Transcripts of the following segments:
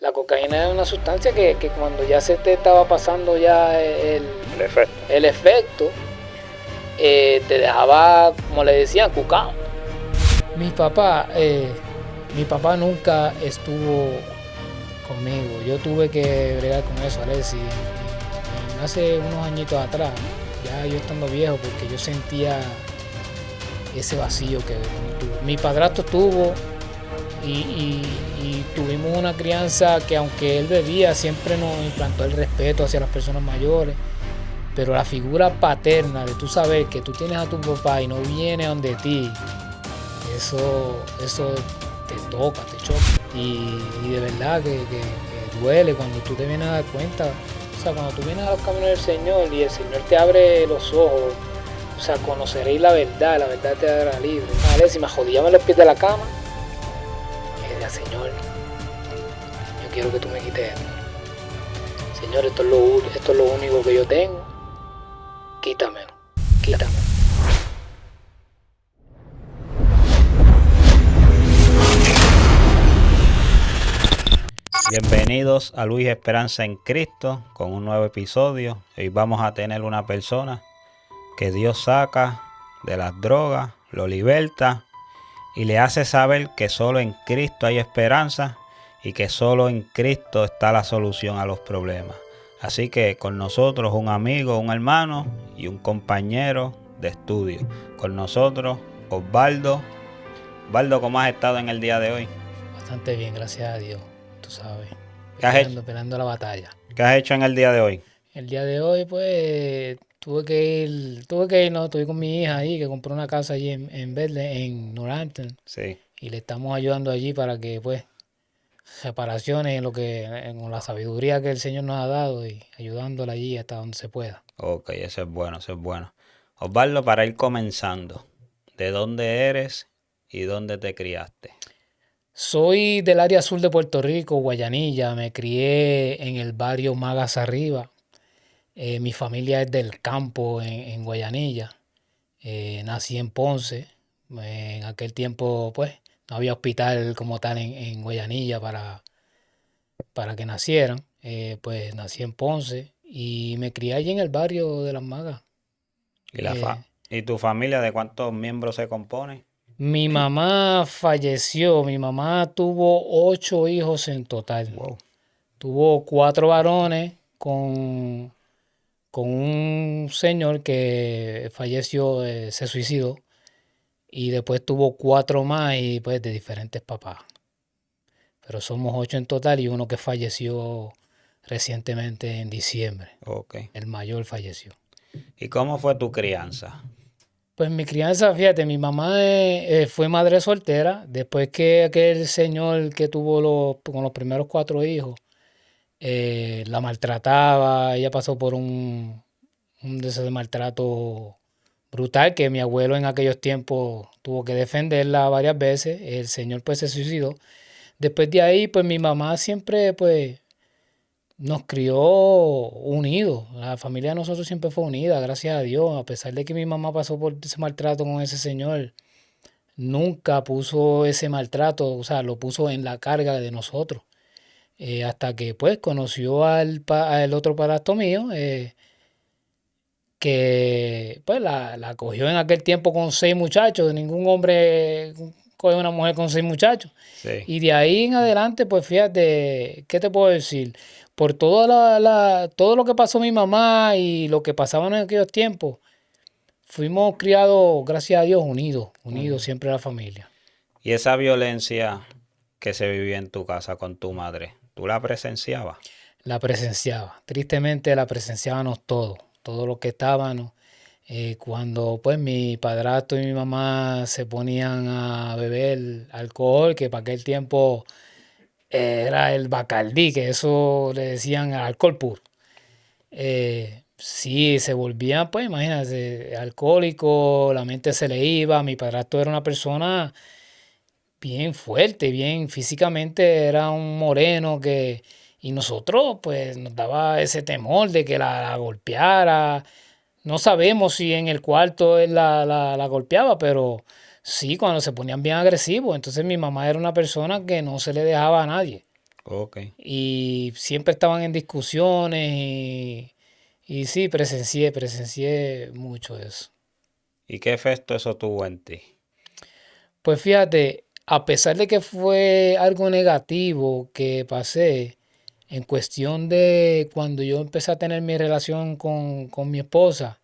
La cocaína es una sustancia que cuando ya se te estaba pasando ya el efecto te dejaba, como le decían, cucao. Mi papá nunca estuvo conmigo. Yo tuve que bregar con eso, Alexis. Hace unos añitos atrás, ya yo estando viejo, porque yo sentía ese vacío que mi padrastro tuvo y tuvimos una crianza que, aunque él bebía, siempre nos implantó el respeto hacia las personas mayores, pero la figura paterna de tú saber que tú tienes a tu papá y no viene a donde ti, eso te toca, te choca y de verdad que duele cuando tú te vienes a dar cuenta. O sea, cuando tú vienes a los caminos del Señor y el Señor te abre los ojos, o sea, conoceréis la verdad te hará libre. Vale, si me jodían los pies de la cama, le decía, Señor, yo quiero que tú me quites esto. Señor, esto es lo único que yo tengo. Quítamelo. Bienvenidos a Luis Esperanza en Cristo con un nuevo episodio. Hoy vamos a tener una persona que Dios saca de las drogas, lo liberta y le hace saber que solo en Cristo hay esperanza y que solo en Cristo está la solución a los problemas. Así que con nosotros un amigo, un hermano y un compañero de estudio. Con nosotros Osvaldo. Osvaldo, ¿cómo has estado en el día de hoy? Bastante bien, gracias a Dios, tú sabes. ¿Qué has hecho? Peleando la batalla. ¿Qué has hecho en el día de hoy? El día de hoy, pues, no, estuve con mi hija ahí, que compró una casa allí en Bethlehem, en Northampton. Sí. Y le estamos ayudando allí para que, pues, reparaciones en la sabiduría que el Señor nos ha dado y ayudándola allí hasta donde se pueda. Ok, eso es bueno, eso es bueno. Osvaldo, para ir comenzando, ¿de dónde eres y dónde te criaste? Soy del área sur de Puerto Rico, Guayanilla. Me crié en el barrio Magas Arriba. Mi familia es del campo en Guayanilla. Nací en Ponce. En aquel tiempo, pues, no había hospital como tal en Guayanilla para que nacieran. Pues nací en Ponce y me crié allí en el barrio de Las Magas. ¿Y, Eh, ¿Y tu familia de cuántos miembros se compone? Mi mamá falleció. Mi mamá tuvo 8 hijos en total. Wow. Tuvo 4 varones con un señor que falleció, se suicidó. Y después tuvo 4 más y pues de diferentes papás. Pero somos 8 en total y uno que falleció recientemente en diciembre. Ok. El mayor falleció. ¿Y cómo fue tu crianza? Pues mi crianza, fíjate, mi mamá fue madre soltera. Después que aquel señor que tuvo con los primeros 4 hijos, la maltrataba. Ella pasó por un de esos maltrato brutal, que mi abuelo en aquellos tiempos tuvo que defenderla varias veces. El señor pues se suicidó. Después de ahí, pues mi mamá siempre pues nos crió unidos. La familia de nosotros siempre fue unida, gracias a Dios. A pesar de que mi mamá pasó por ese maltrato con ese señor, nunca puso ese maltrato, o sea, lo puso en la carga de nosotros. Hasta que pues conoció al otro padrastro mío, que pues la cogió en aquel tiempo con 6 muchachos. Ningún hombre coge una mujer con 6 muchachos. Sí. Y de ahí en adelante, pues fíjate, ¿qué te puedo decir? Por todo lo que pasó mi mamá y lo que pasaba en aquellos tiempos, fuimos criados, gracias a Dios, unidos siempre la familia. ¿Y esa violencia que se vivía en tu casa con tu madre, tú la presenciabas? La presenciaba, tristemente la presenciábamos todos los que estábamos. Cuando pues mi padrastro y mi mamá se ponían a beber alcohol, que para aquel tiempo era el Bacardí, que eso le decían alcohol puro. Sí, se volvían, pues imagínate, alcohólico, la mente se le iba. Mi padrastro era una persona bien fuerte, bien físicamente, era un moreno y nosotros pues nos daba ese temor de que la golpeara. No sabemos si en el cuarto él la golpeaba, pero sí, cuando se ponían bien agresivos. Entonces mi mamá era una persona que no se le dejaba a nadie. Ok. Y siempre estaban en discusiones y sí, presencié mucho eso. ¿Y qué efecto eso tuvo en ti? Pues fíjate, a pesar de que fue algo negativo que pasé, en cuestión de cuando yo empecé a tener mi relación con mi esposa,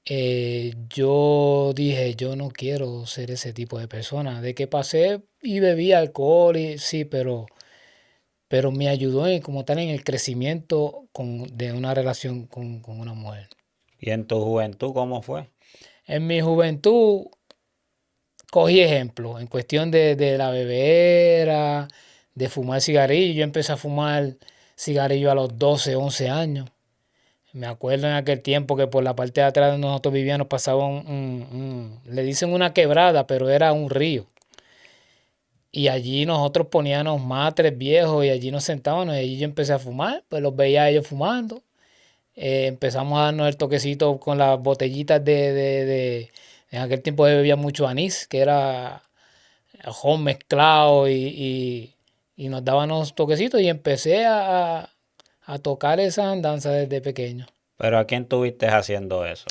yo dije, yo no quiero ser ese tipo de persona. De que pasé y bebí alcohol, y, sí, pero me ayudó como tal en el crecimiento de una relación con una mujer. ¿Y en tu juventud cómo fue? En mi juventud cogí ejemplo en cuestión de la bebera, de fumar cigarrillo. Yo empecé a fumar cigarrillo a los 12 11 años. Me acuerdo en aquel tiempo que por la parte de atrás donde nosotros vivíamos pasaba le dicen una quebrada, pero era un río. Y allí nosotros poníamos matres viejos y allí nos sentábamos y allí yo empecé a fumar, pues los veía a ellos fumando. Empezamos a darnos el toquecito con las botellitas en aquel tiempo bebía mucho anís, que era ron mezclado y nos daban unos toquecitos y empecé a tocar esa andanza desde pequeño. ¿Pero a quién tuviste haciendo eso?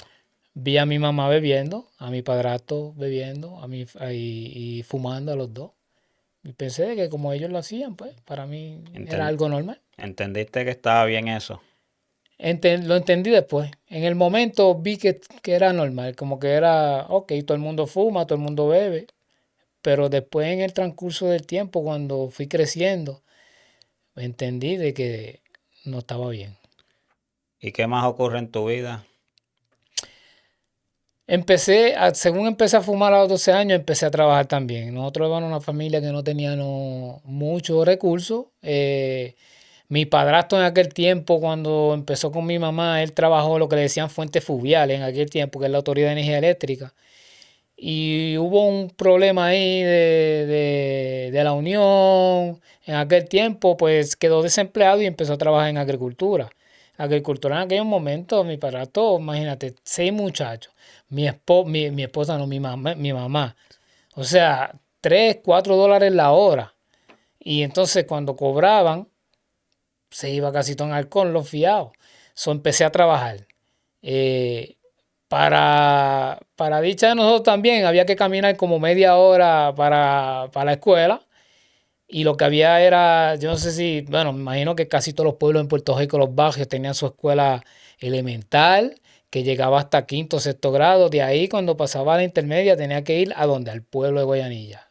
Vi a mi mamá bebiendo, a mi padrastro bebiendo, y fumando a los dos. Y pensé que como ellos lo hacían, pues para mí era Enten- algo normal. ¿Entendiste que estaba bien eso? Lo entendí después. En el momento vi que era normal, como que era, ok, todo el mundo fuma, todo el mundo bebe. Pero después en el transcurso del tiempo, cuando fui creciendo, entendí de que no estaba bien. ¿Y qué más ocurre en tu vida? Según empecé a fumar a los 12 años, empecé a trabajar también. Nosotros éramos una familia que no tenía muchos recursos. Mi padrastro en aquel tiempo, cuando empezó con mi mamá, él trabajó lo que le decían fuentes fluviales en aquel tiempo, que es la Autoridad de Energía Eléctrica. Y hubo un problema ahí de la unión. En aquel tiempo, pues quedó desempleado y empezó a trabajar en agricultura. Agricultura en aquellos momentos, mi padrastro, imagínate, 6 muchachos. Mi esposa, no, mi mamá. O sea, $3, $4 la hora. Y entonces cuando cobraban, se iba casi todo en alcohol, los fiados. So, empecé a trabajar. Eh, para dicha de nosotros también había que caminar como media hora para la escuela. Y lo que había era, yo no sé si, bueno, me imagino que casi todos los pueblos en Puerto Rico, los barrios, tenían su escuela elemental, que llegaba hasta quinto, sexto grado. De ahí, cuando pasaba a la intermedia, tenía que ir a donde, al pueblo de Guayanilla.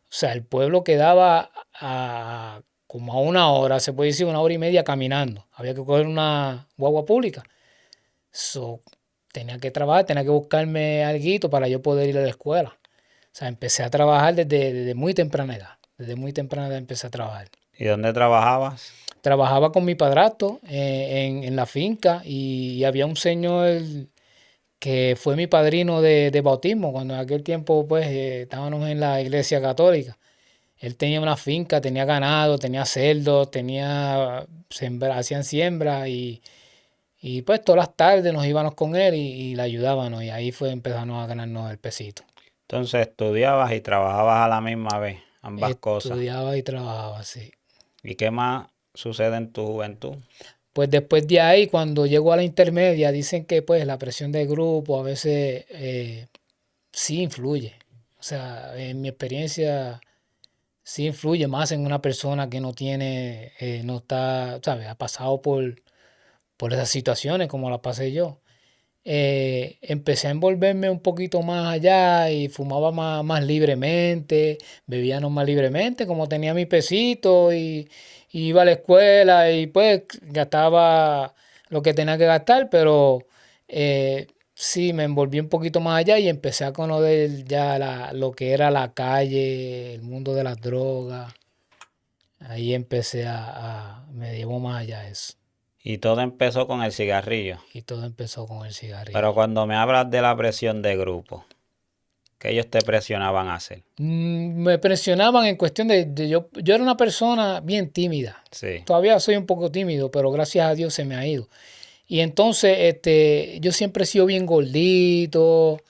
O sea, el pueblo quedaba como a una hora, se puede decir 1 hora y media caminando. Había que coger una guagua pública. So, tenía que trabajar, tenía que buscarme alguito para yo poder ir a la escuela. O sea, empecé a trabajar desde muy temprana edad. Desde muy temprana edad empecé a trabajar. ¿Y dónde trabajabas? Trabajaba con mi padrastro en la finca y había un señor que fue mi padrino de bautismo cuando en aquel tiempo pues estábamos en la iglesia católica. Él tenía una finca, tenía ganado, tenía cerdos, hacían siembra y pues todas las tardes nos íbamos con él y le ayudábamos y ahí fue empezando a ganarnos el pesito. Entonces estudiabas y trabajabas a la misma vez, ambas cosas. Estudiaba y trabajaba, sí. ¿Y qué más sucede en tu juventud? Pues después de ahí, cuando llego a la intermedia, dicen que pues la presión del grupo a veces sí influye. O sea, en mi experiencia sí influye más en una persona que no tiene, no está, ¿sabes? Ha pasado por esas situaciones como las pasé yo. Empecé a envolverme un poquito más allá y fumaba más libremente, bebía no más libremente, como tenía mi pesito y iba a la escuela y pues gastaba lo que tenía que gastar, pero sí me envolví un poquito más allá y empecé a conocer ya lo que era la calle, el mundo de las drogas. Ahí empecé me llevó más allá eso. Y todo empezó con el cigarrillo. Y todo empezó con el Pero cigarrillo. cuando me hablas de la presión de grupo, ¿qué ellos te presionaban a hacer? Me presionaban en cuestión yo era una persona bien tímida. Sí. Todavía soy un poco tímido, pero gracias a Dios se me ha ido. Y entonces, yo siempre he sido bien gordito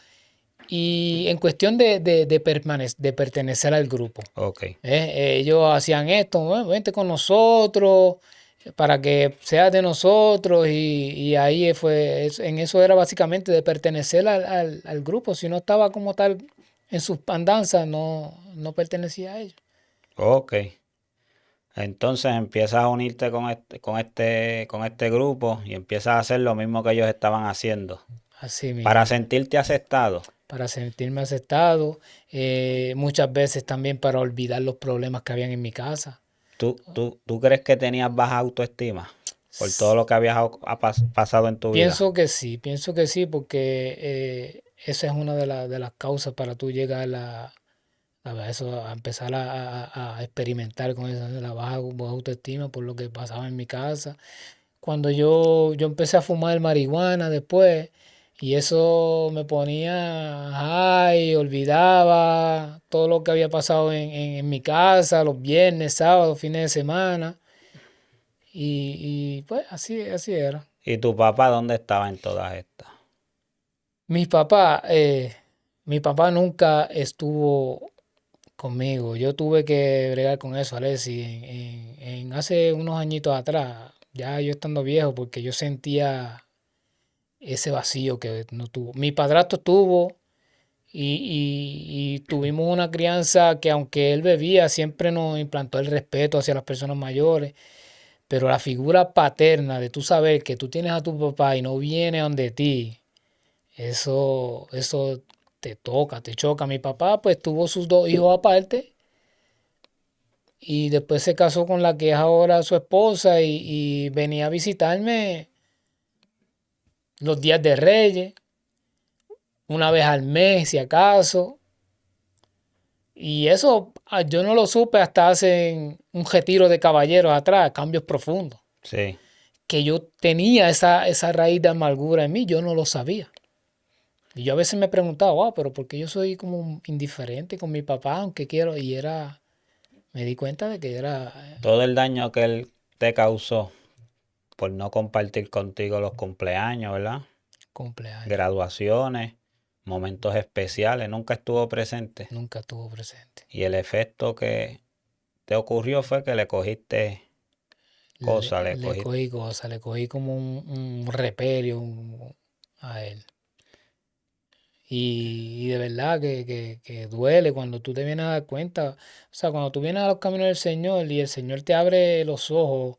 Y en cuestión de pertenecer al grupo. Ok. Ellos hacían esto, "Bueno, vente con nosotros para que seas de nosotros", y ahí en eso era básicamente de pertenecer al grupo. Si no estaba como tal en sus andanzas, no pertenecía a ellos. Ok. Entonces empiezas a unirte con este grupo y empiezas a hacer lo mismo que ellos estaban haciendo. Así Para mismo. sentirte aceptado. Para sentirme aceptado, muchas veces también para olvidar los problemas que habían en mi casa. ¿Tú crees que tenías baja autoestima por todo lo que habías pasado en tu vida? Pienso que sí, porque esa es una de las causas para tú llegar a empezar a experimentar con eso, la baja autoestima por lo que pasaba en mi casa. Cuando yo empecé a fumar marihuana después, y eso me ponía high, olvidaba todo lo que había pasado en mi casa, los viernes, sábados, fines de semana, y pues así era. ¿Y tu papá dónde estaba en todas estas? Mi papá, eh, mi papá nunca estuvo conmigo. Yo tuve que bregar con eso, Alessi, en hace unos añitos atrás, ya yo estando viejo, porque yo sentía ese vacío que no tuvo. Mi padrastro tuvo, y tuvimos una crianza que, aunque él bebía, siempre nos implantó el respeto hacia las personas mayores. Pero la figura paterna de tú saber que tú tienes a tu papá y no viene donde ti, eso te toca, te choca. Mi papá pues tuvo sus dos hijos aparte, y después se casó con la que es ahora su esposa, y venía a visitarme los días de Reyes, una vez al mes si acaso. Y eso yo no lo supe hasta hace un retiro de caballeros atrás, cambios profundos. Sí. Que yo tenía esa raíz de amargura en mí, yo no lo sabía. Y yo a veces me preguntaba, wow, pero ¿por qué yo soy como indiferente con mi papá, aunque quiero? Me di cuenta de que era Todo el daño que él te causó por no compartir contigo los cumpleaños, ¿verdad? cumpleaños. Graduaciones, momentos especiales, nunca estuvo presente. Nunca estuvo presente. Y el efecto que te ocurrió fue que le cogiste cosas, le Le cogiste. cogí cosas, le cogí como un repelio a él. Y de verdad que duele cuando tú te vienes a dar cuenta. O sea, cuando tú vienes a los caminos del Señor y el Señor te abre los ojos,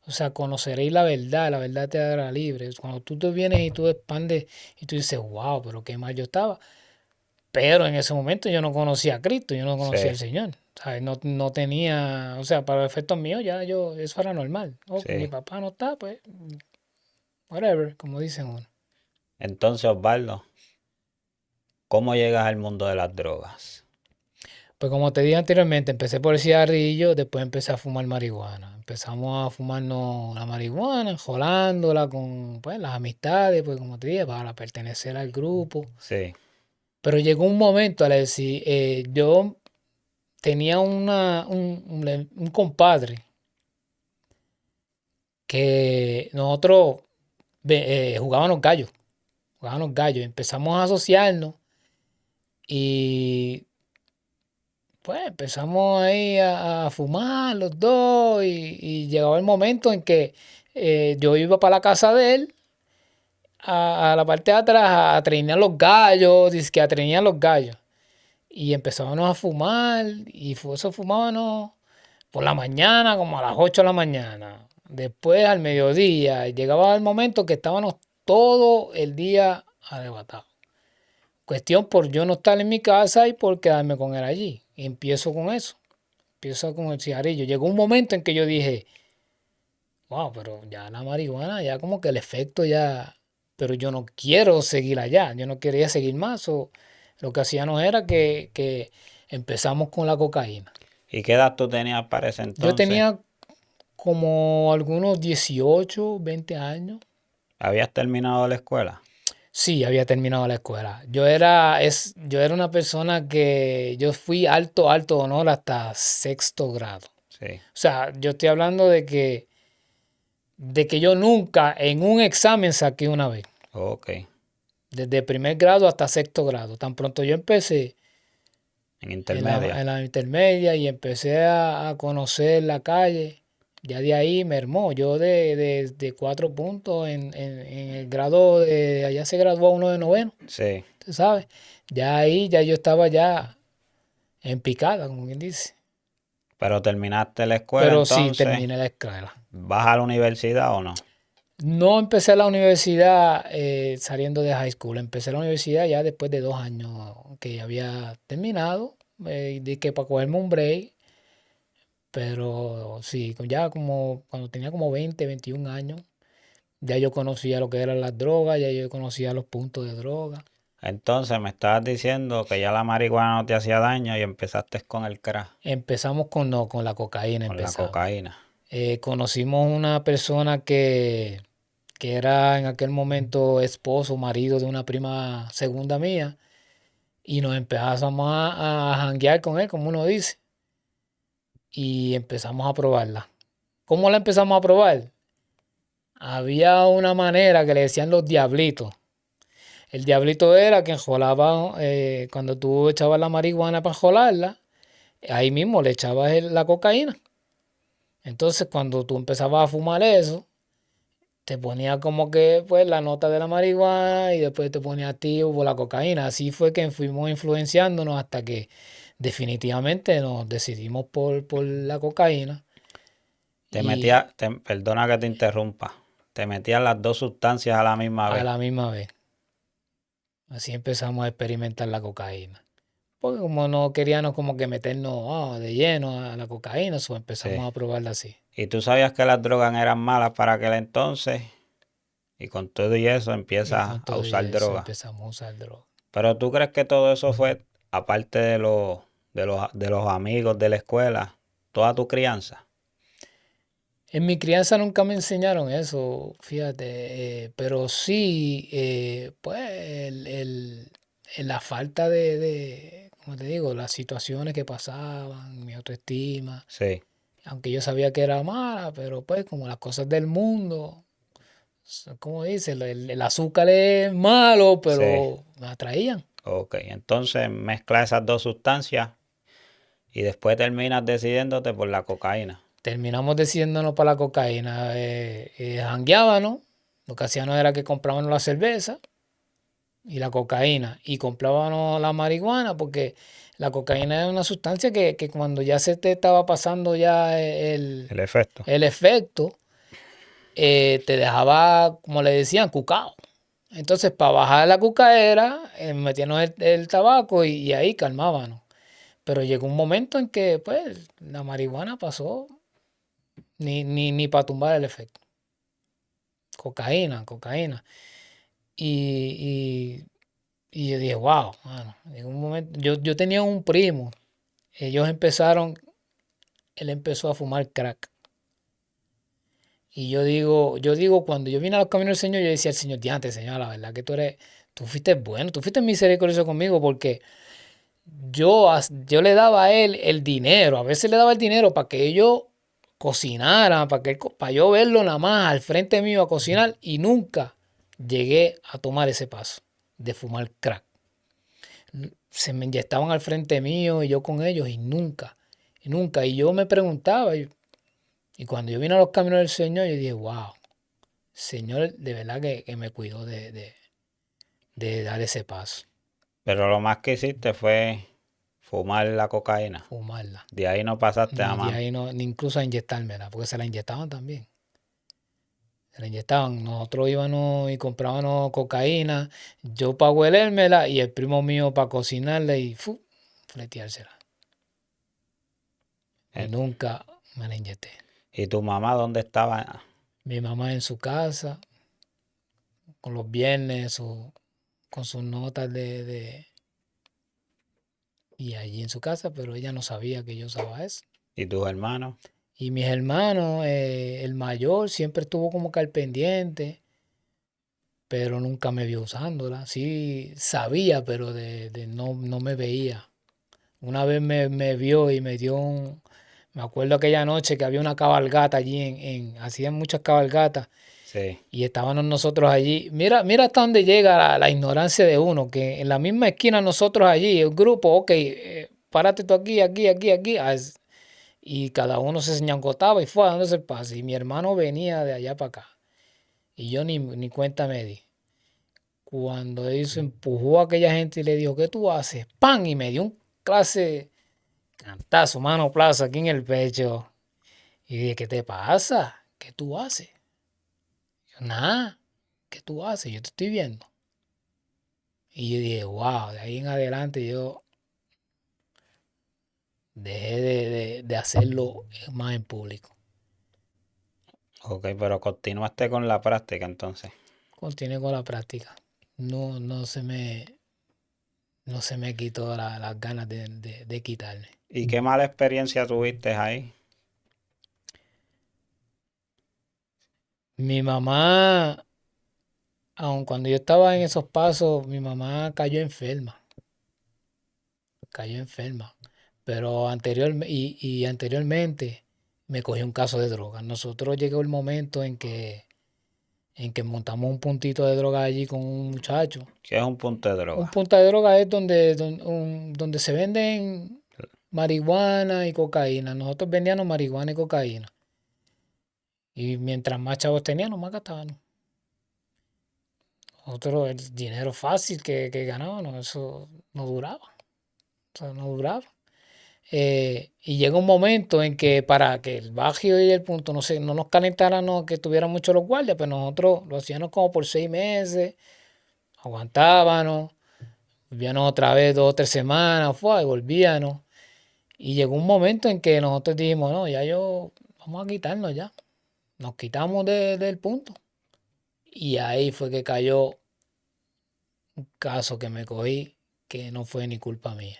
o sea, conoceréis la verdad te hará libre. Cuando tú te vienes y tú expandes y tú dices, wow, pero qué mal yo estaba. Pero en ese momento yo no conocía a Cristo, yo no conocía al Sí, Señor. ¿Sabes? No tenía, o sea, para los efectos míos eso era normal. Oh, mi sí. papá no está, pues, whatever, como dicen uno. Entonces, Osvaldo, ¿cómo llegas al mundo de las drogas? Pues como te dije anteriormente, empecé por el cigarrillo, después empecé a fumar marihuana. Empezamos a fumarnos la marihuana, enjolándola con pues, las amistades, pues como te dije, para pertenecer al grupo. Sí, Pero llegó un momento, Alexi, yo tenía un compadre que nosotros jugábamos gallos, empezamos a asociarnos, y pues empezamos ahí a fumar los dos, y llegaba el momento en que yo iba para la casa de él, a la parte de atrás, a trinear los gallos, dizque a trinear los gallos. Y empezábamos a fumar, y eso fumábamos por la mañana, como a las 8 de la mañana. Después al mediodía, y llegaba el momento que estábamos todo el día arrebatados. Cuestión por yo no estar en mi casa y por quedarme con él allí. Y empiezo con eso. Empiezo con el cigarrillo. Llegó un momento en que yo dije, wow, pero ya la marihuana, ya como que el efecto ya, pero yo no quiero seguir allá, yo no quería seguir más. O lo que hacíamos era que empezamos con la cocaína. ¿y qué edad tú tenías para ese Yo entonces? tenía como algunos 18 20 años. ¿Habías terminado la escuela? Sí, había terminado la escuela. Yo era una persona que yo fui alto honor hasta sexto grado. Sí, O sea, yo estoy hablando de que yo nunca en un examen saqué una vez. ok. desde primer grado hasta sexto grado. Tan pronto yo empecé en intermedia. En la intermedia y empecé a conocer la calle, ya de ahí me hermó. Yo de 4 puntos en el grado de allá se graduó uno de noveno. Sí. ¿Tú sabes? Ya ahí ya yo estaba ya en picada, como quien dice. Pero terminaste la escuela, Pero entonces. sí, terminé la escuela. ¿Vas a la universidad o no? No empecé la universidad saliendo de high school. Empecé la universidad ya después de 2 años que ya había terminado. De que para cogerme un break. Pero sí, ya como cuando tenía como 20, 21 años, ya yo conocía lo que eran las drogas, ya yo conocía los puntos de droga. Entonces me estabas diciendo que ya la marihuana no te hacía daño y empezaste con el crack, Empezamos con la cocaína, con la cocaína. Conocimos una persona que era en aquel momento esposo, marido de una prima segunda mía, y nos empezamos a janguear con él, como uno dice, y empezamos a probarla. ¿Cómo la empezamos a probar? Había una manera que le decían los diablitos. El diablito era que enjolaba, cuando tú echabas la marihuana para enjolarla, ahí mismo le echabas la cocaína. Entonces cuando tú empezabas a fumar eso, te ponía como que pues la nota de la marihuana y después te ponía activo por la cocaína. Así fue que fuimos influenciándonos hasta que definitivamente nos decidimos por la cocaína. Perdona que te interrumpa, te metías las dos sustancias a la misma vez. A la misma vez. Así empezamos a experimentar la cocaína. Porque como no queríamos como que meternos de lleno a la cocaína, empezamos Sí. a probarla así. Y tú sabías que las drogas eran malas para aquel entonces, y con todo y eso empiezas a usar droga. Empezamos a usar droga. Pero tú crees que todo eso fue, aparte de los amigos de la escuela, toda tu crianza. En mi crianza nunca me enseñaron eso, fíjate, pero sí, pues la falta como te digo, las situaciones que pasaban, mi autoestima, Sí. aunque yo sabía que era mala, pero pues como las cosas del mundo, como dice, el azúcar es malo, pero me atraían. Ok, entonces mezcla esas dos sustancias y después terminas decidiéndote por la cocaína. Terminamos decidiéndonos para la cocaína. Jangueábamos, lo que hacíamos era que comprábamos la cerveza y la cocaína y comprábamos la marihuana porque la cocaína es una sustancia que cuando ya se te estaba pasando ya El efecto. el efecto, te dejaba, como le decían, cucao. Entonces, para bajar la cucaera, metíamos el tabaco y ahí calmábamos. Pero llegó un momento en que, pues, la marihuana pasó ni para tumbar el efecto. Cocaína. Y, y yo dije, wow, mano. En un momento, yo tenía un primo, él empezó a fumar crack. Y yo digo, cuando yo vine a los caminos del Señor, yo decía al Señor, diante, Señor, la verdad que tú fuiste bueno, tú fuiste misericordioso conmigo porque yo le daba a él el dinero, a veces le daba el dinero para que ellos cocinaran, para yo verlo nada más al frente mío a cocinar y nunca llegué a tomar ese paso de fumar crack. Se me inyectaban al frente mío y yo con ellos y nunca. Y yo me preguntaba, y cuando yo vine a los caminos del Señor, yo dije, wow, Señor, de verdad que me cuidó de dar ese paso, Pero lo más que hiciste fue fumar la cocaína. fumarla. De ahí no pasaste a Ni de más. ahí no, ni incluso a inyectármela, porque se la inyectaban también. Se la inyectaban. Nosotros íbamos y comprábamos cocaína, yo para huelérmela y el primo mío para cocinarla y fleteársela. Y Eh, nunca me la inyecté. ¿Y tu mamá dónde estaba? Mi mamá en su casa, con los viernes, con sus notas y allí en su casa, pero ella no sabía que yo usaba eso. ¿Y tus hermanos? Y mis hermanos, el mayor siempre estuvo como que al pendiente, pero nunca me vio usándola. Sí sabía, pero no me veía. Una vez me vio y me dio me acuerdo aquella noche que había una cabalgata allí hacían muchas cabalgatas Sí. Y estábamos nosotros allí. Mira hasta dónde llega la ignorancia de uno, que en la misma esquina nosotros allí, el grupo, ok, párate tú aquí, aquí, aquí, aquí. Y cada uno se señangotaba y fue a dándose el pase. Y mi hermano venía de allá para acá. Y yo ni cuenta me di. Cuando él se empujó a aquella gente y le dijo, ¿qué tú haces? ¡Pam! Y me dio un clase cantazo, mano plaza aquí en el pecho. Y dije, ¿qué te pasa? ¿Qué tú haces? Yo, nada, ¿qué tú haces? Yo te estoy viendo. Y yo dije, wow, de ahí en adelante yo dejé de hacerlo más en público. Ok, pero continuaste con la práctica entonces. Continué con la práctica. No se me quitó las ganas de quitarme. ¿Y qué mala experiencia tuviste ahí? Mi mamá, aun cuando yo estaba en esos pasos, mi mamá cayó enferma. Cayó enferma. Pero anteriormente me cogió un caso de droga. Nosotros llegó el momento en que montamos un puntito de droga allí con un muchacho. ¿Qué es un punto de Un droga? punto de droga es donde se venden marihuana y cocaína. Nosotros vendíamos marihuana y cocaína. Y mientras más chavos teníamos, más gastábamos. Nosotros, el dinero fácil que ganábamos, eso no duraba. O sea, no duraba. Y llega un momento en que para que el barrio y el punto no nos calentaran, no, que tuvieran mucho los guardias, pero nosotros lo hacíamos como por 6 meses, aguantábamos, volvíamos otra vez 2 o 3 semanas, y volvíamos. Y llegó un momento en que nosotros dijimos, no, vamos a quitarnos ya. Nos quitamos del punto. Y ahí fue que cayó un caso que me cogí que no fue ni culpa mía.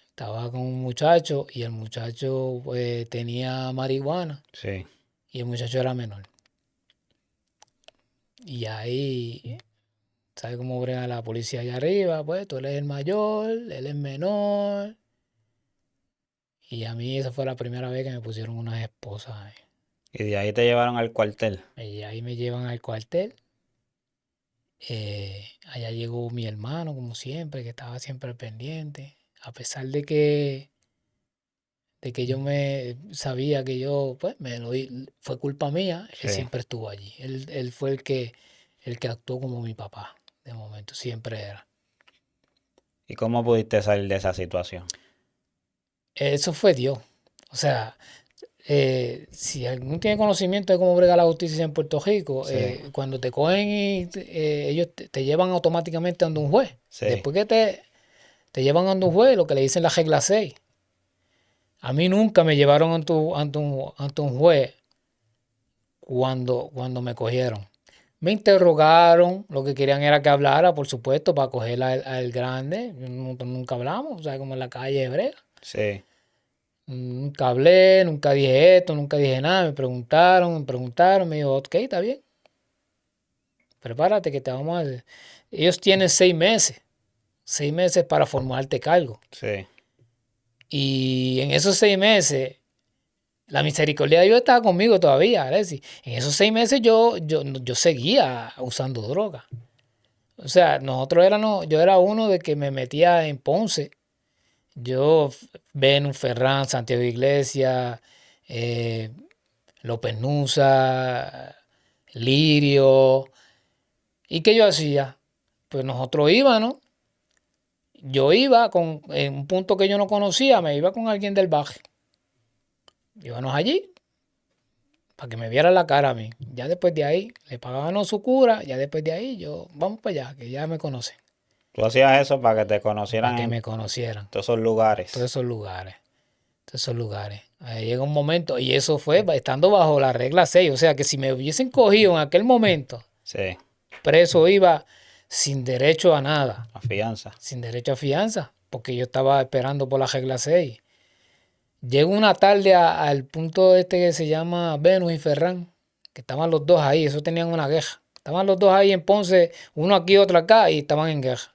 Estaba con un muchacho y el muchacho pues, tenía marihuana Sí. y el muchacho era menor. Y ahí, ¿sabes cómo brega la policía allá arriba? Pues tú eres el mayor, él es menor. Y a mí esa fue la primera vez que me pusieron unas esposas. Y de ahí te llevaron al cuartel. Y ahí me llevan al cuartel. Allá llegó mi hermano, como siempre, que estaba siempre pendiente. A pesar de que yo me sabía que yo, pues, fue culpa mía, él Sí. siempre estuvo allí. Él fue el que actuó como mi papá, de momento, siempre era. ¿Y cómo pudiste salir de esa situación? Eso fue Dios. O sea, si alguno tiene conocimiento de cómo brega la justicia en Puerto Rico, Sí. cuando te cogen y ellos te llevan automáticamente ante un juez. Sí. Después que te llevan ante un juez, lo que le dicen la regla 6. A mí nunca me llevaron ante un juez cuando me cogieron. Me interrogaron, lo que querían era que hablara, por supuesto, para coger al grande. Nunca hablamos, o sea, como en la calle de brega. Sí. Nunca hablé, nunca dije esto, nunca dije nada. Me preguntaron, me dijo, ok, está bien. Prepárate que te vamos a... Ellos tienen 6 meses para formarte cargo. Sí. Y en esos 6 meses, la misericordia de Dios estaba conmigo todavía, Alexis. En esos 6 meses yo seguía usando droga. O sea, yo era uno de que me metía en Ponce. Yo, Venus, Ferran, Santiago Iglesia, López Nusa, Lirio. ¿Y qué yo hacía? Pues nosotros íbamos. Yo iba en un punto que yo no conocía, me iba con alguien del barrio. Íbamos allí para que me viera la cara a mí. Ya después de ahí, le pagaban su cura, ya después de ahí vamos para allá, que ya me conocen. Tú hacías eso para que te Para conocieran que en me conocieran. todos esos lugares. Todos esos lugares. Ahí llega un momento, y eso fue estando bajo la regla 6. O sea que si me hubiesen cogido en aquel momento, Sí. preso iba sin derecho a nada. A fianza. Sin derecho a fianza, porque yo estaba esperando por la regla 6. Llego una tarde al punto este que se llama Venus y Ferran, que estaban los dos ahí, eso tenían una guerra. Estaban los dos ahí en Ponce, uno aquí, otro acá, y estaban en guerra.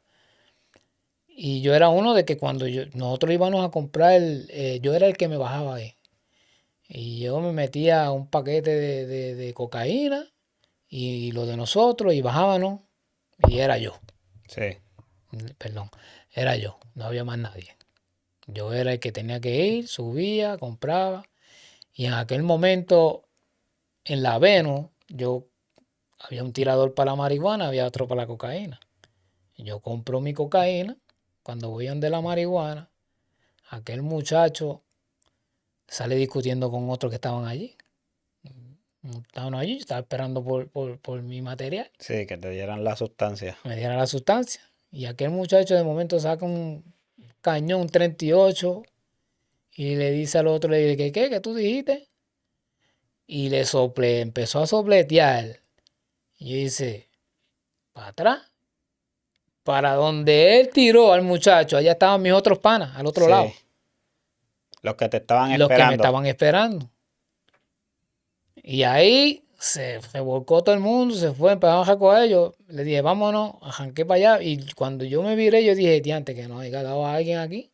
Y yo era uno de que cuando nosotros íbamos a comprar, yo era el que me bajaba ahí. Y yo me metía un paquete de cocaína y lo de nosotros y bajábamos y era yo. Sí. Perdón, era yo, no había más nadie. Yo era el que tenía que ir, subía, compraba. Y en aquel momento, en la Venus, yo había un tirador para la marihuana, había otro para la cocaína. Yo compro mi cocaína, cuando voy donde la marihuana, aquel muchacho sale discutiendo con otros que estaban allí. Estaban allí, yo estaba esperando por mi material. Sí, que te dieran la sustancia. Me dieran la sustancia. Y aquel muchacho de momento saca un cañón 38 y le dice al otro, le dice, ¿qué tú dijiste? Y empezó a sopletear. Y yo dice, para atrás. Para donde él tiró al muchacho, allá estaban mis otros panas, al otro lado. Los que te estaban Los esperando. que me estaban esperando. Y ahí se volcó todo el mundo, se fue, empezamos a recoger. Yo le dije, vámonos, arranqué para allá. Y cuando yo me viré, yo dije, diante, que no haya dado a alguien aquí.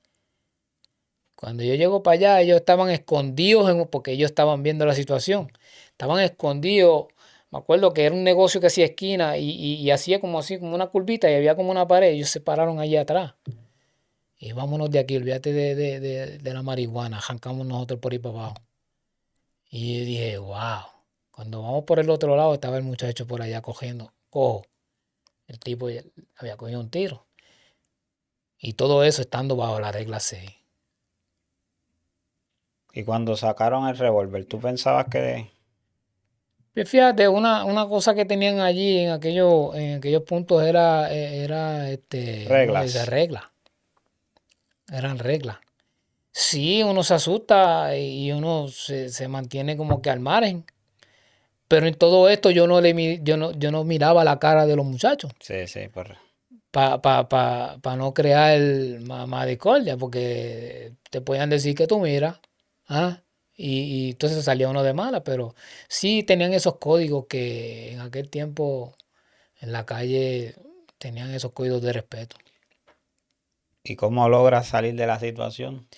Cuando yo llego para allá, ellos estaban escondidos porque ellos estaban viendo la situación. Estaban escondidos. Me acuerdo que era un negocio que hacía esquina y hacía como así, como una curvita y había como una pared. Ellos se pararon allí atrás. Y vámonos de aquí, olvídate de la marihuana. Arrancamos nosotros por ahí para abajo. Y yo dije, wow. Cuando vamos por el otro lado, estaba el muchacho por allá cogiendo. Cojo. El tipo ya había cogido un tiro. Y todo eso estando bajo la regla 6. Y cuando sacaron el revólver, ¿tú pensabas que...? Pues fíjate, una cosa que tenían allí en aquellos puntos era ¿cómo se dice? Reglas. Reglas. Eran reglas. Sí, uno se asusta y uno se mantiene como que al margen. Pero en todo esto yo no miraba la cara de los muchachos. Sí, sí, por... Para no crear más discordia, porque te podían decir que tú miras, ¿ah? Y entonces salía uno de mala, pero sí tenían esos códigos que en aquel tiempo en la calle tenían esos códigos de respeto. ¿Y cómo logras salir de la situación?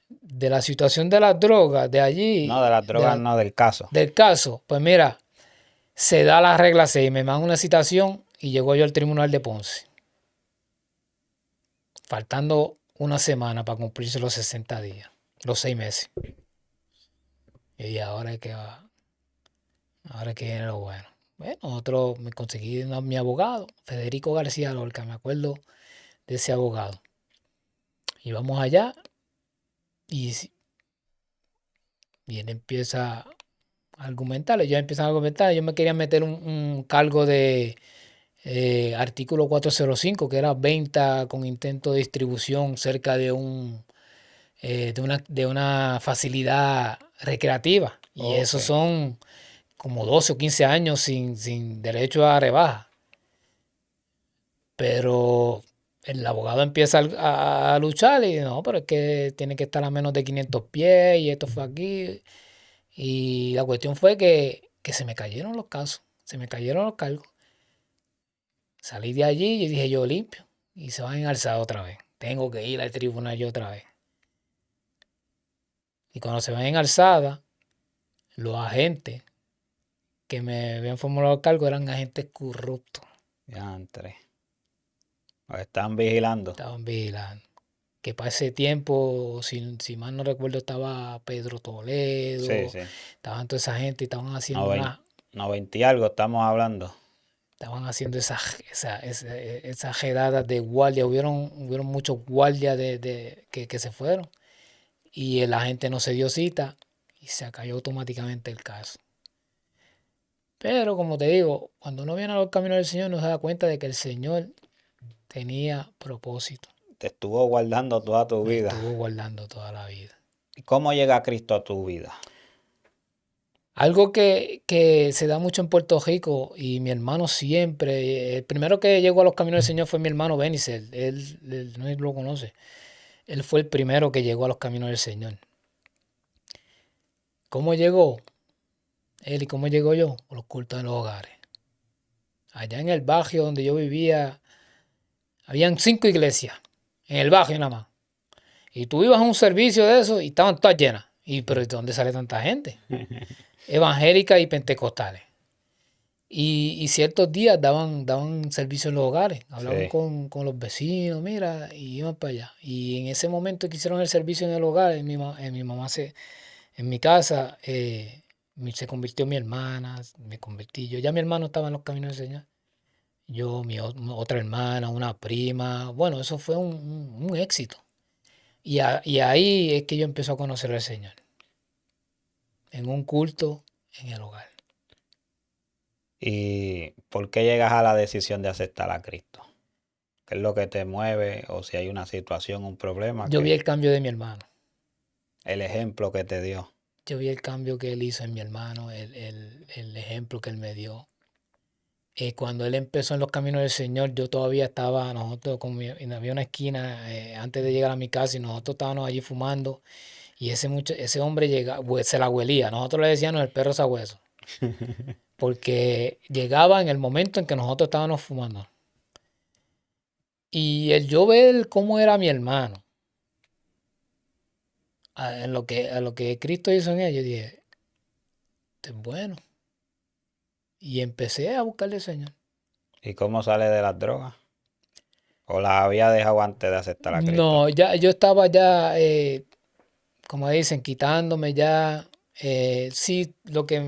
De la situación de las drogas, de allí, No, de las drogas, no, del caso. del caso, pues mira, se da la regla 6, me mandan una citación y llego yo al tribunal de Ponce. Faltando una semana para cumplirse los 60 días, los 6 meses. Y ahora es que va, ahora es que viene lo bueno. Bueno, nosotros me conseguí mi abogado, Federico García Lorca, me acuerdo de ese abogado. Y vamos allá y él empieza a argumentar, ellos empiezan a argumentar, yo me quería meter un cargo de artículo 405, que era venta con intento de distribución cerca de una facilidad recreativa. Y esos son como 12 o 15 años sin derecho a rebaja. Pero el abogado empieza a luchar y no, pero es que tiene que estar a menos de 500 pies y esto fue aquí. Y la cuestión fue que se me cayeron los casos, se me cayeron los cargos. Salí de allí y dije yo limpio y se van a alzar otra vez. Tengo que ir al tribunal yo otra vez. Y cuando se ven en alzada, los agentes que me habían formulado el cargo eran agentes corruptos. Ya entré. Los estaban vigilando. Estaban vigilando. Que para ese tiempo, si mal no recuerdo, estaba Pedro Toledo. Sí, sí. Estaban toda esa gente y estaban haciendo 90 y algo estamos hablando. Estaban haciendo esas redadas de guardia. Hubieron muchos guardias que se fueron. Y la gente no se dio cita y se cayó automáticamente el caso. Pero como te digo, cuando uno viene a los caminos del Señor, no se da cuenta de que el Señor tenía propósito. Te estuvo guardando toda tu vida. Estuvo guardando toda la vida. ¿Y cómo llega Cristo a tu vida? Algo que se da mucho en Puerto Rico y mi hermano siempre, el primero que llegó a los caminos del Señor fue mi hermano Benicer, él no lo conoce, él fue el primero que llegó a los caminos del Señor. ¿Cómo llegó? Él y cómo llego yo, por los cultos en los hogares. Allá en el barrio donde yo vivía, habían 5 iglesias, en el barrio nada más. Y tú ibas a un servicio de eso y estaban todas llenas. Pero ¿de dónde sale tanta gente? Evangélicas y pentecostales. Y ciertos días daban servicio en los hogares, hablaban Sí. con los vecinos, mira, y iban para allá. Y en ese momento que hicieron el servicio en el hogar, en mi casa, se convirtió mi hermana, me convertí yo. Ya mi hermano estaba en los caminos del Señor. Yo, otra hermana, una prima. Bueno, eso fue un éxito. Y ahí es que yo empecé a conocer al Señor. En un culto en el hogar. ¿Y por qué llegas a la decisión de aceptar a Cristo? ¿Qué es lo que te mueve? O si hay una situación, un problema, Yo vi que el cambio de mi hermano. el ejemplo que te dio. Yo vi el cambio que él hizo en mi hermano, el ejemplo que él me dio. Cuando él empezó en los caminos del Señor, yo todavía estaba, nosotros, había una esquina antes de llegar a mi casa y nosotros estábamos allí fumando y ese hombre se la huelía. Nosotros le decíamos el perro sabueso, porque llegaba en el momento en que nosotros estábamos fumando. Y el yo ver cómo era mi hermano, a lo que Cristo hizo en él, yo dije, esto es bueno. Y empecé a buscarle al Señor. ¿Y cómo sale de las drogas? ¿O las había dejado antes de aceptar a Cristo? No, ya yo estaba ya, como dicen, quitándome ya. Sí, lo que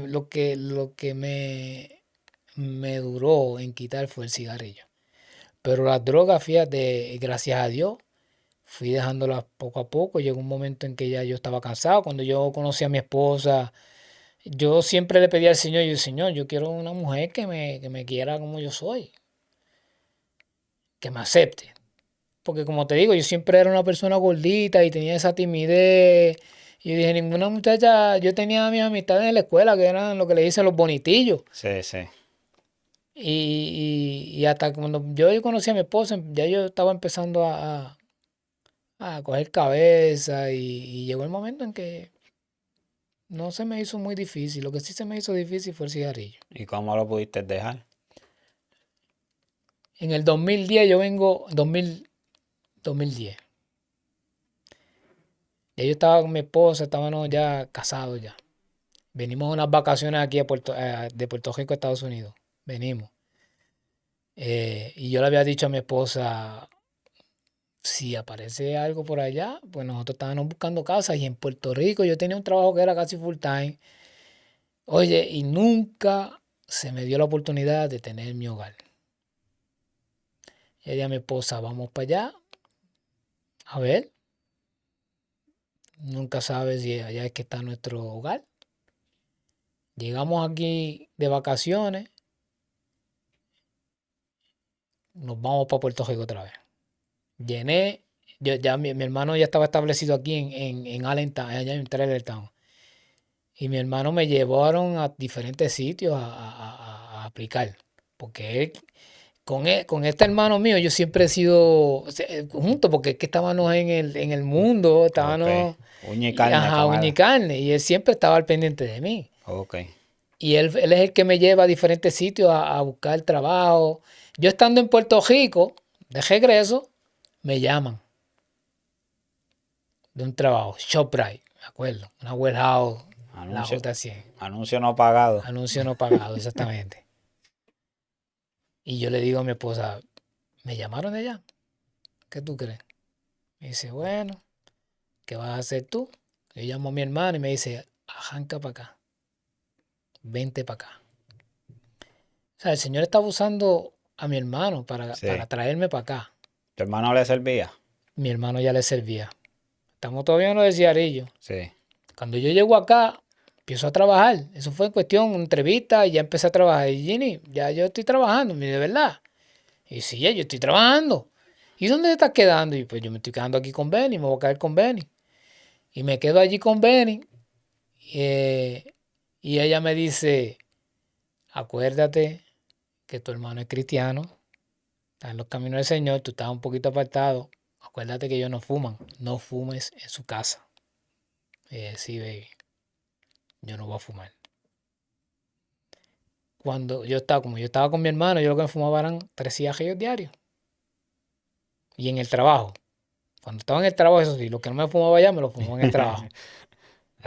me duró en quitar fue el cigarrillo. Pero las drogas, fíjate, gracias a Dios, fui dejándolas poco a poco. Llegó un momento en que ya yo estaba cansado. Cuando yo conocí a mi esposa, yo siempre le pedí al Señor, Señor, yo quiero una mujer que me quiera como yo soy, que me acepte. Porque como te digo, yo siempre era una persona gordita y tenía esa timidez. Y yo dije, ninguna muchacha, yo tenía mis amistades en la escuela que eran lo que le dicen los bonitillos. Sí, sí. Y hasta cuando yo conocí a mi esposa, ya yo estaba empezando a coger cabeza y llegó el momento en que no se me hizo muy difícil. Lo que sí se me hizo difícil fue el cigarrillo. ¿Y cómo lo pudiste dejar? En el 2010 yo vengo, 2010. Ya yo estaba con mi esposa, estábamos ya casados ya. Venimos a unas vacaciones aquí de Puerto Rico a Estados Unidos. Venimos. Y yo le había dicho a mi esposa, si aparece algo por allá, pues nosotros estábamos buscando casas y en Puerto Rico yo tenía un trabajo que era casi full time. Oye, y nunca se me dio la oportunidad de tener mi hogar. Y ella, mi esposa, vamos para allá, a ver. Nunca sabes si allá es que está nuestro hogar. Llegamos aquí de vacaciones, nos vamos para Puerto Rico otra vez. Llené, mi hermano ya estaba establecido aquí en Allentown, allá en Trailertown. Y mi hermano me llevaron a diferentes sitios a aplicar. Porque con este hermano mío yo siempre he sido junto, porque es que estábamos en el mundo, estábamos Ok. Uña y carne, uña y carne, y él siempre estaba al pendiente de mí. Ok. Y él es el que me lleva a diferentes sitios a buscar trabajo. Yo estando en Puerto Rico, de regreso, me llaman de un trabajo, ShopRite, me acuerdo, una warehouse, la Anuncio, J100, anuncio no pagado. anuncio no pagado, exactamente. Y yo le digo a mi esposa, me llamaron de allá, ¿qué tú crees? Me dice, bueno, ¿qué vas a hacer tú? Yo llamo a mi hermano y me dice, arranca para acá, vente para acá. O sea, el Señor está usando a mi hermano para Sí. traerme para acá. ¿Tu hermano le servía? Mi hermano ya le servía. Estamos todavía en lo de cigarrillo. Sí. Cuando yo llego acá, empiezo a trabajar. Eso fue en cuestión, una entrevista, y ya empecé a trabajar. Y Ginny, ya yo estoy trabajando, de verdad. Y sí, ya yo estoy trabajando. ¿Y dónde te estás quedando? Y pues yo me estoy quedando aquí con Benny, me voy a quedar con Benny. Y me quedo allí con Benny. Y ella me dice, acuérdate que tu hermano es cristiano, está en los caminos del Señor, tú estás un poquito apartado. Acuérdate que ellos no fuman, no fumes en su casa. Sí, baby, yo no voy a fumar. Como yo estaba con mi hermano, yo lo que me fumaba eran 3 cigarrillos diarios. Y en el trabajo. Cuando estaba en el trabajo, eso sí, lo que no me fumaba allá, me lo fumaba en el trabajo.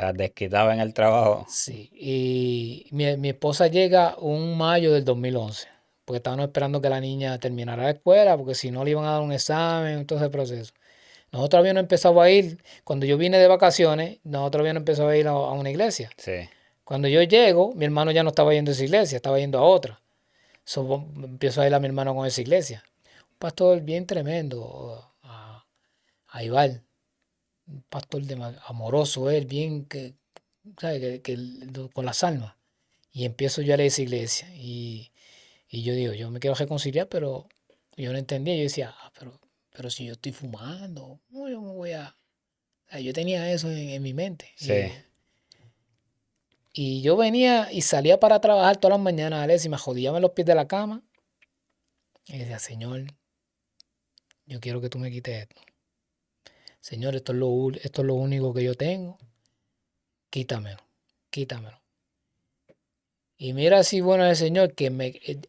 Las desquitaba en el trabajo. Sí, y mi esposa llega un mayo del 2011, porque estábamos esperando que la niña terminara la escuela, porque si no le iban a dar un examen, todo ese proceso. Nosotros habíamos empezado a ir, cuando yo vine de vacaciones, nosotros habíamos empezado a ir a una iglesia. Sí. Cuando yo llego, mi hermano ya no estaba yendo a esa iglesia, estaba yendo a otra. Empiezo a ir a mi hermano con esa iglesia. Un pastor bien tremendo, a Ibar. Un pastor amoroso, él, bien, ¿sabe? Con las almas. Y empiezo yo a leer esa iglesia. Y yo digo, yo me quiero reconciliar, pero yo no entendía. Yo decía, pero si yo estoy fumando, ¿cómo yo me voy a...? Yo tenía eso en mi mente. Sí. Y yo venía y salía para trabajar todas las mañanas, Alex, y me jodían en los pies de la cama. Y decía, Señor, yo quiero que tú me quites esto. Señor, esto es lo único que yo tengo. Quítamelo, quítamelo. Y mira si bueno es el Señor, que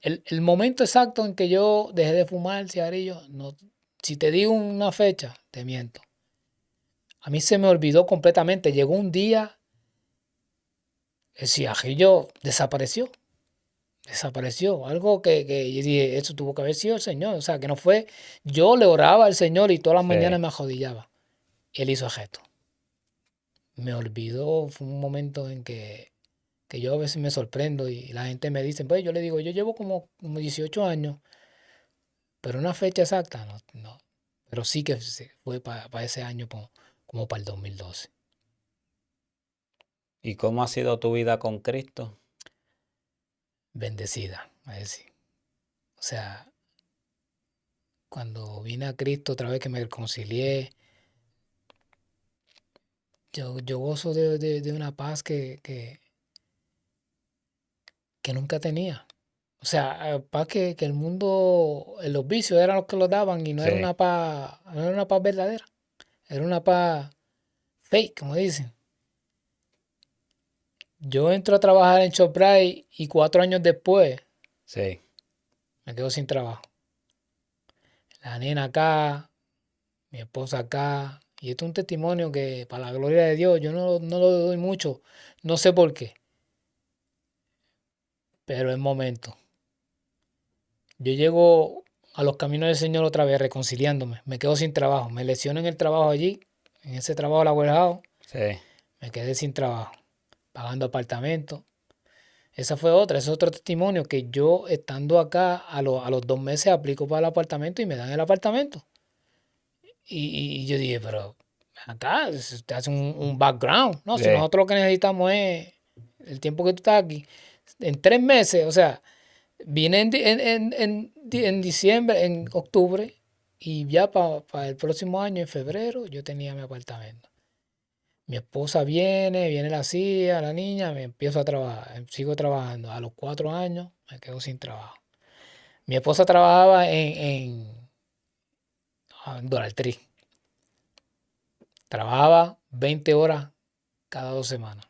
el momento exacto en que yo dejé de fumar el cigarrillo, no, si te digo una fecha, te miento. A mí se me olvidó completamente. Llegó un día, el cigarrillo desapareció. Desapareció. Algo que yo dije, eso tuvo que haber sido el Señor. O sea, que no fue. Yo le oraba al Señor y todas las mañanas me arrodillaba. Él hizo gesto. Me olvidó. Fue un momento en que yo a veces me sorprendo y la gente me dice, pues yo le digo, yo llevo como 18 años, pero una fecha exacta, no. Pero sí que fue para ese año, como para el 2012. ¿Y cómo ha sido tu vida con Cristo? Bendecida, a decir. O sea, cuando vine a Cristo otra vez que me reconcilié, yo gozo de una paz que nunca tenía. O sea, paz que el mundo, los vicios eran los que lo daban y no era Sí. una paz, no era una paz verdadera. Era una paz fake, como dicen. Yo entro a trabajar en ShopRite y 4 años después Sí. me quedo sin trabajo. La nena acá, mi esposa acá. Y esto es un testimonio que, para la gloria de Dios, yo no lo doy mucho. No sé por qué, pero es momento. Yo llego a los caminos del Señor otra vez, reconciliándome. Me quedo sin trabajo. Me lesiono en el trabajo allí, en ese trabajo de la warehouse. Sí. Me quedé sin trabajo, pagando apartamento. Ese es otro testimonio que yo estando acá a los 2 meses aplico para el apartamento y me dan el apartamento. Y yo dije, pero acá te hace un background. No, si Sí. nosotros lo que necesitamos es el tiempo que tú estás aquí. En 3 meses, o sea, vine en diciembre, en octubre, y ya para el próximo año, en febrero, yo tenía mi apartamento. Mi esposa viene la CIA, la niña, me empiezo a trabajar, sigo trabajando. A los 4 años me quedo sin trabajo. Mi esposa trabajaba en Dollar Tree. Trabajaba 20 horas cada 2 semanas.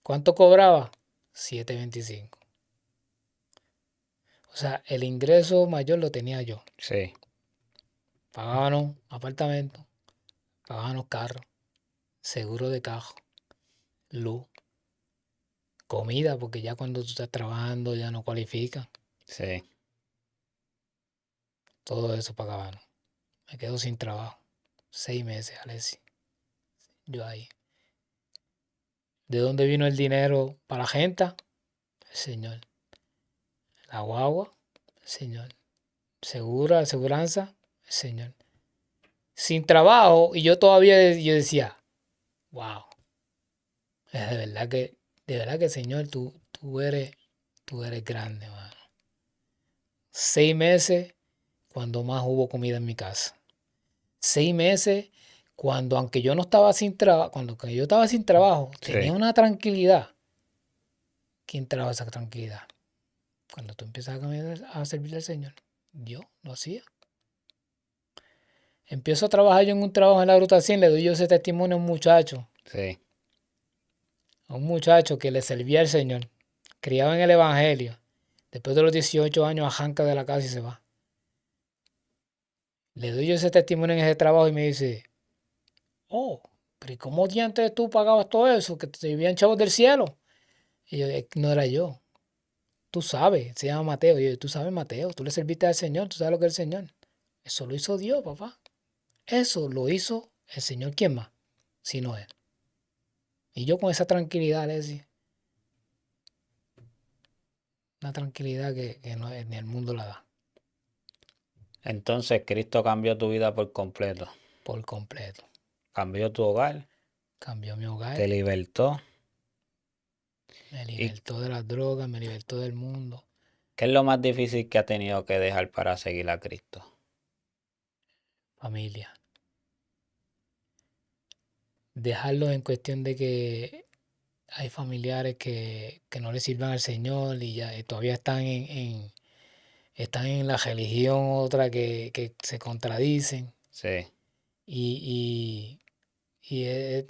¿Cuánto cobraba? 7.25. O sea, el ingreso mayor lo tenía yo. Sí. Pagábamos apartamentos, pagábamos carros, seguro de carro, luz, comida, porque ya cuando tú estás trabajando ya no cualifica. Sí. Todo eso pagaban. Me quedo sin trabajo. 6 meses, Alessi. Yo ahí. ¿De dónde vino el dinero para la gente? El Señor. La guagua, el Señor. Aseguranza, el Señor. Sin trabajo, y yo todavía yo decía, wow. De verdad que Señor, tú eres grande, mano. 6 meses cuando más hubo comida en mi casa. 6 meses cuando, aunque yo no estaba sin trabajo, cuando yo estaba sin trabajo, Sí. tenía una tranquilidad. ¿Quién trajo esa tranquilidad? Cuando tú empiezas a servir al Señor. Yo lo hacía. Empiezo a trabajar yo en un trabajo en la Ruta 100, le doy yo ese testimonio a un muchacho. Sí. A un muchacho que le servía al Señor. Criado en el Evangelio. Después de los 18 años arranca de la casa y se va. Le doy yo ese testimonio en ese trabajo y me dice, oh, pero ¿y cómo diantres tú pagabas todo eso? Que te vivían chavos del cielo. Y yo, no era yo. Tú sabes, se llama Mateo. Y yo, tú sabes, Mateo, tú le serviste al Señor, tú sabes lo que es el Señor. Eso lo hizo Dios, papá. Eso lo hizo el Señor. ¿Quién más? Sino Él. Y yo con esa tranquilidad le decía, una tranquilidad que no, ni el mundo la da. Entonces Cristo cambió tu vida por completo. Por completo. Cambió tu hogar. Cambió mi hogar. Te libertó. Me libertó de las drogas, me libertó del mundo. ¿Qué es lo más difícil que ha tenido que dejar para seguir a Cristo? Familia. Dejarlo en cuestión de que hay familiares que no le sirvan al Señor y ya todavía están en la religión otra que se contradicen. Sí. Y es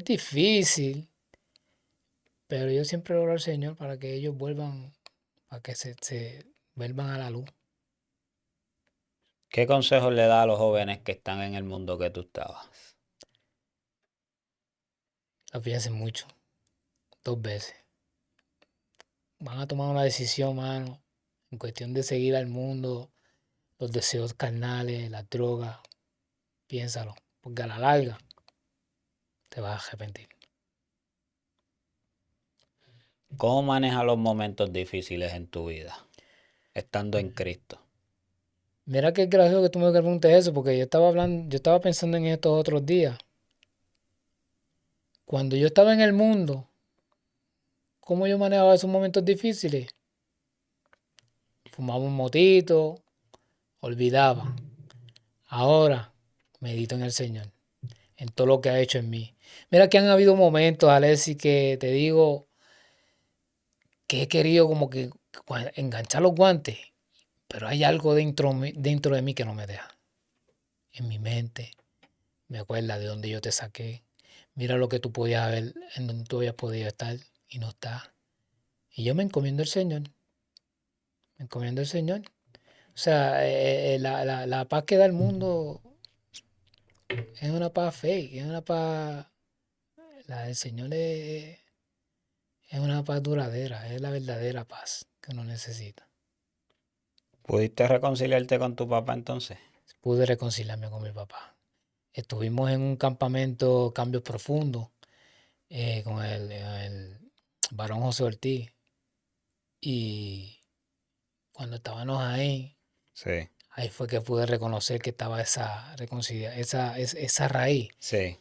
difícil, pero yo siempre oro al Señor para que ellos vuelvan, para que se vuelvan a la luz. ¿Qué consejos le da a los jóvenes que están en el mundo que tú estabas? Lo piensen mucho, 2 veces. Van a tomar una decisión, mano, en cuestión de seguir al mundo, los deseos carnales, las drogas. Piénsalo, porque a la larga te vas a arrepentir. ¿Cómo manejas los momentos difíciles en tu vida, estando en Cristo? Mira qué gracioso que tú me preguntes eso, porque yo estaba pensando en estos otros días. Cuando yo estaba en el mundo, ¿cómo yo manejaba esos momentos difíciles? Fumaba un motito, olvidaba. Ahora medito en el Señor, en todo lo que ha hecho en mí. Mira que han habido momentos, Alexis, que te digo que he querido como que enganchar los guantes, pero hay algo dentro de mí que no me deja. En mi mente, me acuerda de donde yo te saqué. Mira lo que tú podías haber, en donde tú habías podido estar y no estás. Y yo me encomiendo al Señor. Me encomiendo al Señor. O sea, la paz que da el mundo es una paz fake, es una paz. La del Señor es una paz duradera, es la verdadera paz que uno necesita. ¿Pudiste reconciliarte con tu papá entonces? Pude reconciliarme con mi papá. Estuvimos en un campamento Cambios Profundos con el varón José Ortiz. Y cuando estábamos ahí, Sí. ahí fue que pude reconocer que estaba esa raíz. Sí.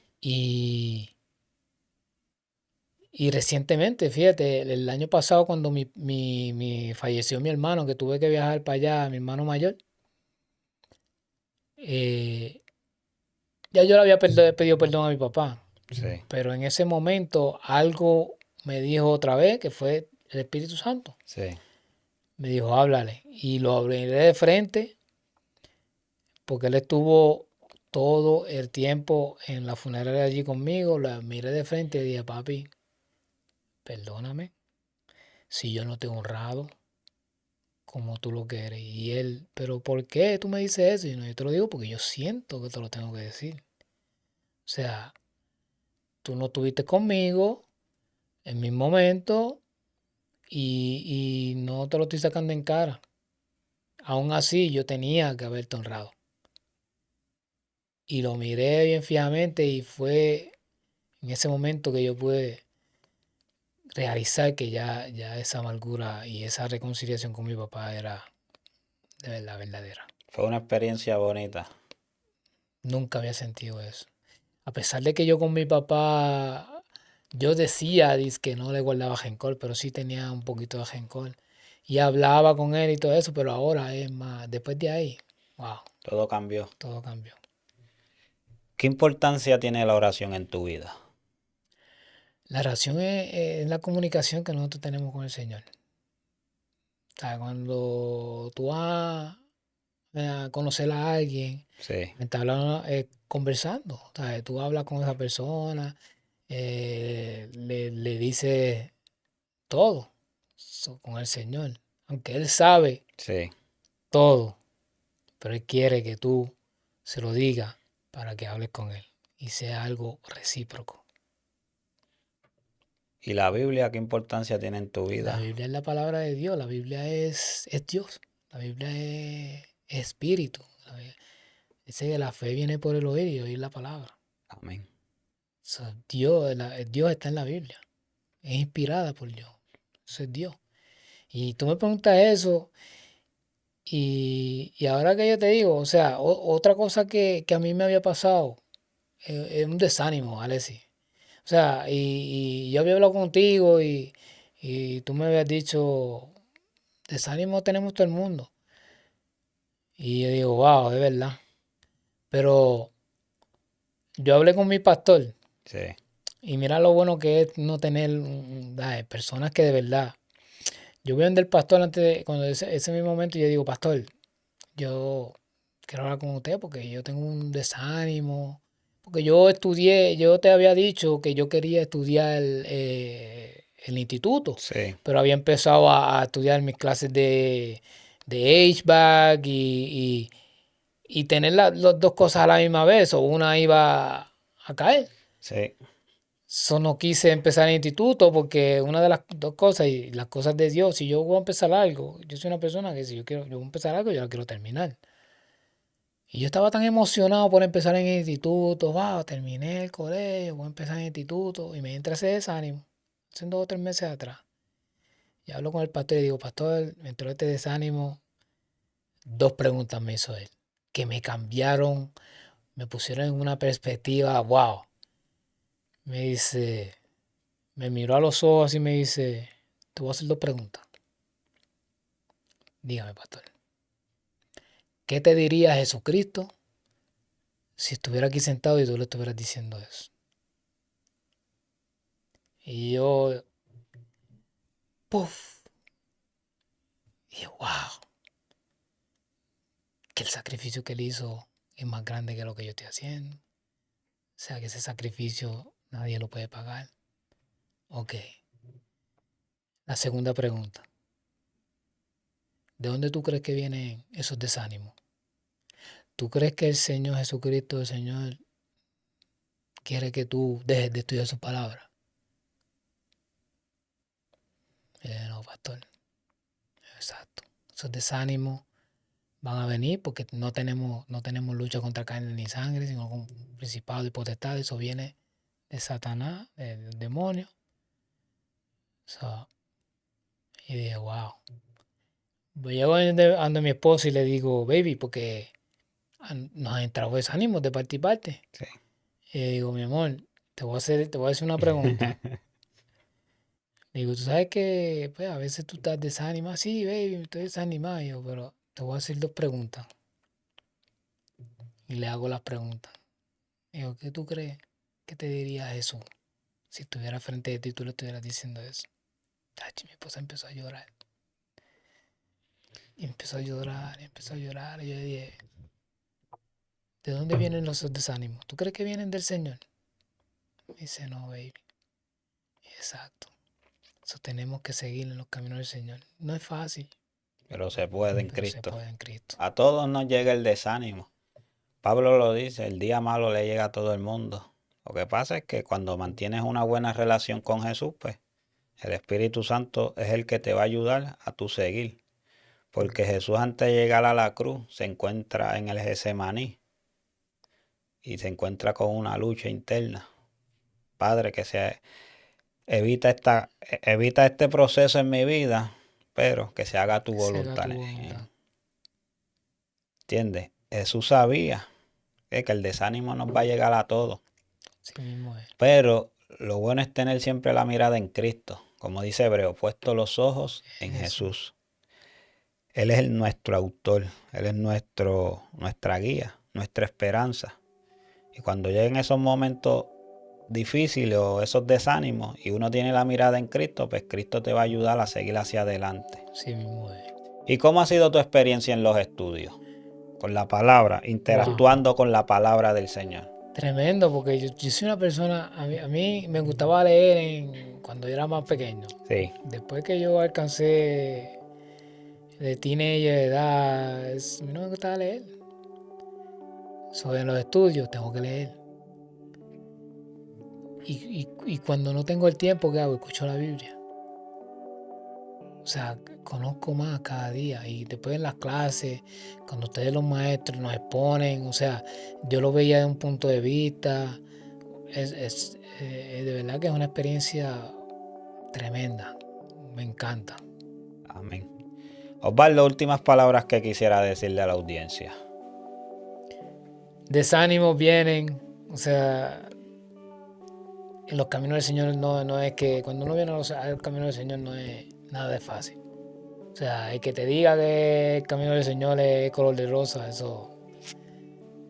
Y recientemente, fíjate, el año pasado cuando falleció mi hermano, que tuve que viajar para allá, mi hermano mayor, eh, ya yo le había pedido perdón a mi papá, Sí. pero en ese momento algo me dijo otra vez, que fue el Espíritu Santo. Sí. Me dijo, háblale. Y lo hablé de frente, porque él estuvo todo el tiempo en la funeraria allí conmigo, la miré de frente y dije, papi, perdóname si yo no te he honrado como tú lo quieres. Y él, pero ¿por qué tú me dices eso? Y no, yo te lo digo porque yo siento que te lo tengo que decir. O sea, tú no estuviste conmigo en mi momento y no te lo estoy sacando en cara. Aún así, yo tenía que haberte honrado. Y lo miré bien fijamente y fue en ese momento que yo pude realizar que ya esa amargura y esa reconciliación con mi papá era de verdad verdadera. Fue una experiencia bonita. Nunca había sentido eso. A pesar de que yo con mi papá, yo decía que no le guardaba rencor, pero sí tenía un poquito de rencor. Y hablaba con él y todo eso, pero ahora es más, después de ahí, wow, Todo cambió. todo cambió. ¿Qué importancia tiene la oración en tu vida? La oración es la comunicación que nosotros tenemos con el Señor. O sea, cuando tú vas a conocer a alguien, Sí. está hablando, conversando. O sea, tú hablas con esa persona, le dices todo con el Señor. Aunque Él sabe Sí. todo, pero Él quiere que tú se lo digas para que hables con Él. y sea algo recíproco. ¿Y la Biblia qué importancia tiene en tu vida? La Biblia es la palabra de Dios, la Biblia es Dios, la Biblia es espíritu. Dice que la fe viene por el oír y oír la palabra. Amén. Dios está en la Biblia, es inspirada por Dios, eso es Dios. Y tú me preguntas eso, y ahora que yo te digo, o sea, otra cosa que a mí me había pasado, es un desánimo, Alexis. O sea, y yo había hablado contigo y tú me habías dicho, desánimo tenemos todo el mundo. Y yo digo, wow, es verdad. Pero yo hablé con mi pastor Sí. y mira lo bueno que es no tener personas que de verdad. Yo voy donde el pastor cuando ese mismo momento yo digo, pastor, yo quiero hablar con usted porque yo tengo un desánimo. Porque yo te había dicho que yo quería estudiar el instituto, Sí. pero había empezado a estudiar mis clases de HVAC y tener las dos cosas a la misma vez, o una iba a caer. Sí. So no quise empezar el instituto porque una de las dos cosas, y las cosas de Dios, si yo voy a empezar algo, yo soy una persona que si yo voy a empezar algo, yo lo quiero terminar. Y yo estaba tan emocionado por empezar en el instituto, wow, terminé el colegio, voy a empezar en el instituto, y me entra ese desánimo, hace 2 o 3 meses atrás. Y hablo con el pastor y digo, pastor, me entró este desánimo. 2 preguntas me hizo él, que me cambiaron, me pusieron en una perspectiva, wow. Me dice, me miró a los ojos y me dice, te voy a hacer 2 preguntas. Dígame, pastor, ¿qué te diría Jesucristo si estuviera aquí sentado y tú le estuvieras diciendo eso? Y yo, puff, y wow, que el sacrificio que él hizo es más grande que lo que yo estoy haciendo. O sea, que ese sacrificio nadie lo puede pagar. Ok. La segunda pregunta. ¿De dónde tú crees que vienen esos desánimos? ¿Tú crees que el Señor Jesucristo, el Señor, quiere que tú dejes de estudiar su palabra? No, pastor. Exacto. Esos desánimos van a venir porque no tenemos lucha contra carne ni sangre, sino con principados y potestades. Eso viene de Satanás, del demonio. So, y dije, wow. Pues llego ante mi esposa y le digo, baby, porque nos han entrado desánimos de parte y parte. Sí. Y le digo, mi amor, te voy a hacer una pregunta. Le digo, tú sabes que pues, a veces tú estás desanimado. Sí, baby, estoy desanimado. Y yo, pero te voy a hacer 2 preguntas. Y le hago las preguntas. Digo, ¿qué tú crees? ¿Qué te diría Jesús si estuviera frente de ti y tú le estuvieras diciendo eso? Tachi, mi esposa empezó a llorar. Y empezó a llorar, y empezó a llorar. Y yo dije, ¿de dónde vienen los desánimos? ¿Tú crees que vienen del Señor? Me dice, no, baby. Exacto. Eso tenemos que seguir en los caminos del Señor. No es fácil, Pero se puede en pero se Cristo. puede en Cristo. A todos nos llega el desánimo. Pablo lo dice, el día malo le llega a todo el mundo. Lo que pasa es que cuando mantienes una buena relación con Jesús, pues el Espíritu Santo es el que te va a ayudar a tu seguir. Porque Jesús antes de llegar a la cruz se encuentra en el Getsemaní y se encuentra con una lucha interna. Padre, que se evita este proceso en mi vida, pero que se haga tu Que se haga voluntad. tu voluntad. ¿Entiendes? Jesús sabía que el desánimo nos va a llegar a todos. Sí mismo es. Pero lo bueno es tener siempre la mirada en Cristo. Como dice Hebreo, puesto los ojos en Jesús. Él es nuestro autor, Él es nuestra guía, nuestra esperanza. Y cuando lleguen esos momentos difíciles o esos desánimos y uno tiene la mirada en Cristo, pues Cristo te va a ayudar a seguir hacia adelante. Sí mismo es. ¿Y cómo ha sido tu experiencia en los estudios? Con la palabra, interactuando con la palabra del Señor. Tremendo, porque yo soy una persona, a mí me gustaba leer cuando yo era más pequeño. Sí. Después que yo alcancé de teenager de edad, a mí no me gustaba leer. En los estudios tengo que leer. Y cuando no tengo el tiempo, ¿qué hago? Escucho la Biblia. O sea, conozco más cada día. Y después en las clases, cuando ustedes los maestros nos exponen, o sea, yo lo veía de un punto de vista. De verdad que es una experiencia tremenda. Me encanta. Amén. Osvaldo, últimas palabras que quisiera decirle a la audiencia. Desánimos vienen, o sea, en los caminos del Señor no es que cuando uno viene al camino del Señor no es nada de fácil. O sea, el que te diga que el camino del Señor es color de rosa, eso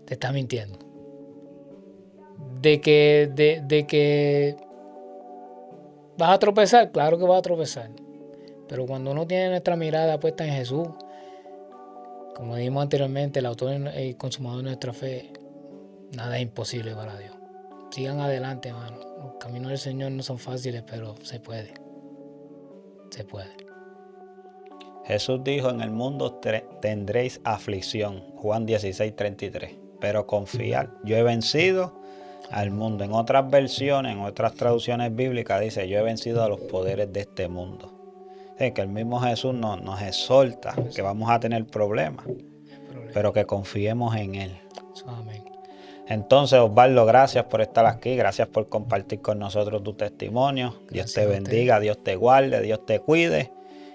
te está mintiendo. De que vas a tropezar, claro que vas a tropezar. Pero cuando uno tiene nuestra mirada puesta en Jesús, como dijimos anteriormente, el autor y consumador de nuestra fe, nada es imposible para Dios. Sigan adelante, hermano. Los caminos del Señor no son fáciles, pero se puede. Se puede. Jesús dijo, en el mundo tendréis aflicción. Juan 16:33. Pero confiad, yo he vencido al mundo. En otras versiones, en otras traducciones bíblicas dice, yo he vencido a los poderes de este mundo. Que el mismo Jesús nos exhorta que vamos a tener problemas, pero que confiemos en Él. Amén. Entonces, Osvaldo, gracias por estar aquí, gracias por compartir con nosotros tu testimonio. Dios te bendiga, Dios te guarde, Dios te cuide.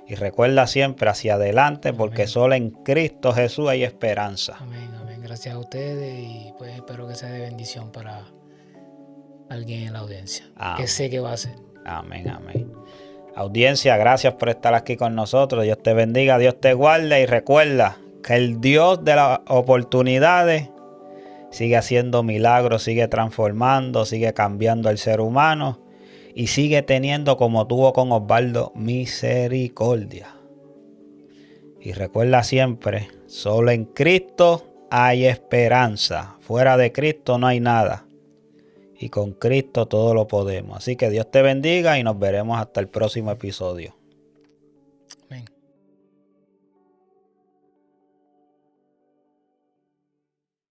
Y recuerda siempre hacia adelante, porque amén, solo en Cristo Jesús hay esperanza. Amén, amén. Gracias a ustedes y pues espero que sea de bendición para alguien en la audiencia. Amén. Que sé que va a ser. Amén, amén. Audiencia, gracias por estar aquí con nosotros. Dios te bendiga, Dios te guarde. Y recuerda que el Dios de las oportunidades sigue haciendo milagros, sigue transformando, sigue cambiando al ser humano y sigue teniendo, como tuvo con Osvaldo, misericordia. Y recuerda siempre, solo en Cristo hay esperanza. Fuera de Cristo no hay nada. Y con Cristo todo lo podemos. Así que Dios te bendiga y nos veremos hasta el próximo episodio.